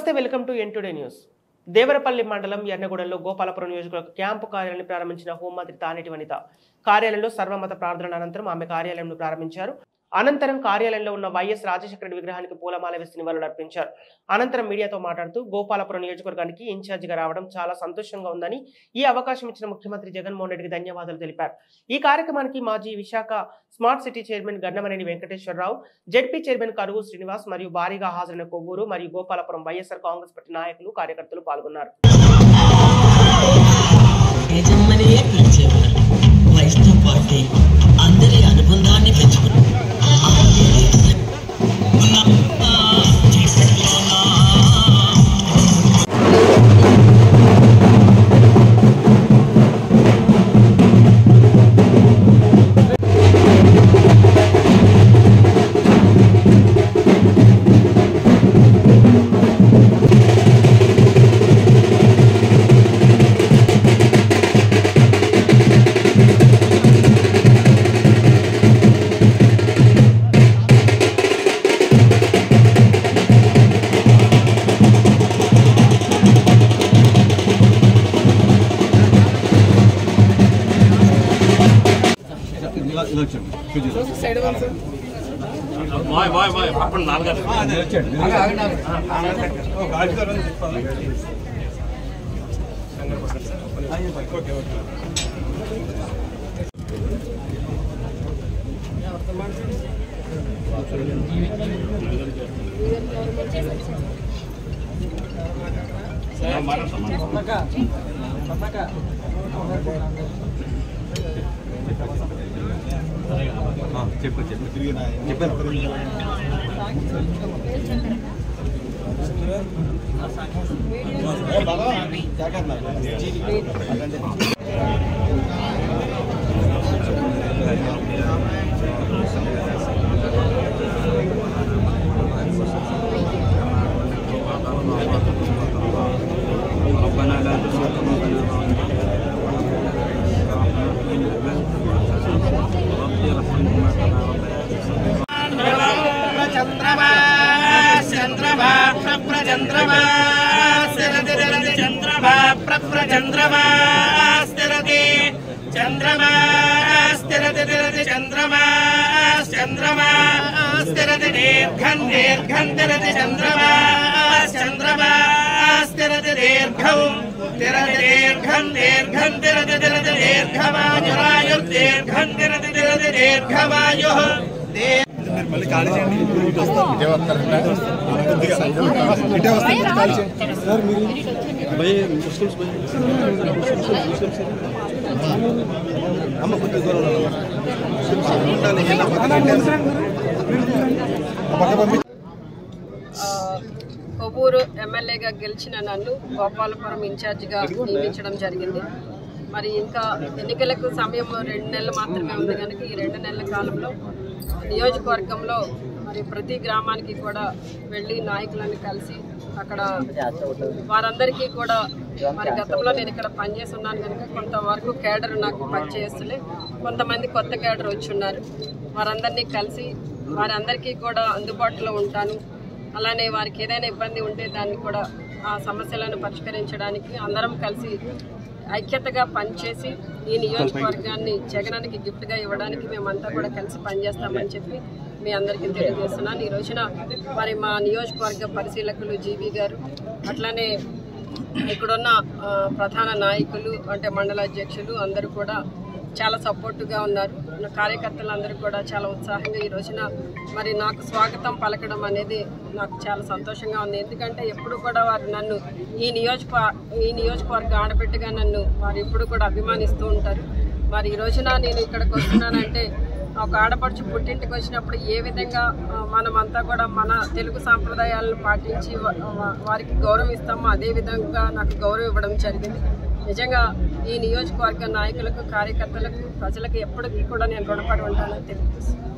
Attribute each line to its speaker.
Speaker 1: నమస్తే, welcome to N2 news. Devarapalli మండలం ఎర్నగూడెంలో గోపాలపురం నియోజకవర్గ క్యాంపు కార్యాలయాన్ని ప్రారంభించిన హోంమంత్రి తానేటి వనిత కార్యాలయంలో సర్వమత ప్రార్థన అనంతరం ఆమె కార్యాలయంను ప్రారంభించారు. అనంతరం కార్యాలయంలో ఉన్న వైఎస్ రాజశేఖర రెడ్డి విగ్రహానికి పూలమాల వేసి నివాళులర్పించారు. అనంతరం మీడియాతో మాట్లాడుతూ గోపాలపురం నియోజకవర్గానికి ఇన్ఛార్జిగా రావడం చాలా సంతోషంగా ఉందని, ఈ అవకాశం ఇచ్చిన ముఖ్యమంత్రి జగన్మోహన్ రెడ్డికి ధన్యవాదాలు తెలిపారు. ఈ కార్యక్రమానికి మాజీ Visakha smart city chairman Gannamaneni Venkateswararao, ZP chairman Karuvu Srinivas మరియు భారీగా హాజరైన కొవ్వూరు మరియు గోపాలపురం వైఎస్ఆర్ కాంగ్రెస్ పార్టీ నాయకులు, కార్యకర్తలు పాల్గొన్నారు.
Speaker 2: అందరి అనుబంధాన్ని పెంచుకున్నారు.
Speaker 3: కొవ్వూరు ఎమ్మెల్యేగా గెలిచిన నన్ను గోపాలపురం ఇన్ఛార్జిగా నియమించడం జరిగింది. మరి ఇంకా ఎన్నికలకు సమయం 2 నెలలు మాత్రమే ఉంది కనుక ఈ 2 నెలల కాలంలో నియోజకవర్గంలో మరి ప్రతి గ్రామానికి కూడా వెళ్ళి నాయకులను కలిసి అక్కడ వారందరికీ కూడా మరి గతంలో నేను ఇక్కడ పనిచేసి ఉన్నాను కనుక కొంతవరకు కేడర్ నాకు పనిచేస్తలే, కొంతమంది కొత్త కేడర్ వచ్చి ఉన్నారు. వారందరినీ కలిసి వారందరికీ కూడా అందుబాటులో ఉంటాను. అలానే వారికి ఏదైనా ఇబ్బంది ఉంటే దాన్ని కూడా ఆ సమస్యలను పరిష్కరించడానికి అందరం కలిసి ఐక్యతగా పనిచేసి ఈ నియోజకవర్గాన్ని జగనానికి గిఫ్ట్గా ఇవ్వడానికి మేమంతా కూడా కలిసి పనిచేస్తామని చెప్పి మీ అందరికీ తెలియజేస్తున్నాను. ఈ రోజున మరి మా నియోజకవర్గ పరిశీలకులు జీవి గారు, అట్లానే ఇక్కడున్న ప్రధాన నాయకులు అంటే మండల అధ్యక్షులు అందరూ కూడా చాలా సపోర్టుగా ఉన్నారు. కార్యకర్తలు అందరూ కూడా చాలా ఉత్సాహంగా ఈ రోజున మరి నాకు స్వాగతం పలకడం అనేది నాకు చాలా సంతోషంగా ఉంది. ఎందుకంటే ఎప్పుడు కూడా వారు నన్ను ఈ నియోజకవర్గ ఆడబిడ్డగా నన్ను వారు ఎప్పుడు కూడా అభిమానిస్తూ ఉంటారు. మరి ఈ రోజున నేను ఇక్కడికి వస్తున్నానంటే ఒక ఆడపడుచు పుట్టింటికి వచ్చినప్పుడు ఏ విధంగా మనమంతా కూడా మన తెలుగు సాంప్రదాయాలను పాటించి వారికి గౌరవం ఇస్తామో అదే విధంగా నాకు గౌరవం ఇవ్వడం జరిగింది. నిజంగా ఈ నియోజకవర్గ నాయకులకు, కార్యకర్తలకు, ప్రజలకు ఎప్పటికీ కూడా నేను రుణపడి ఉంటానని తెలియజేస్తున్నాను.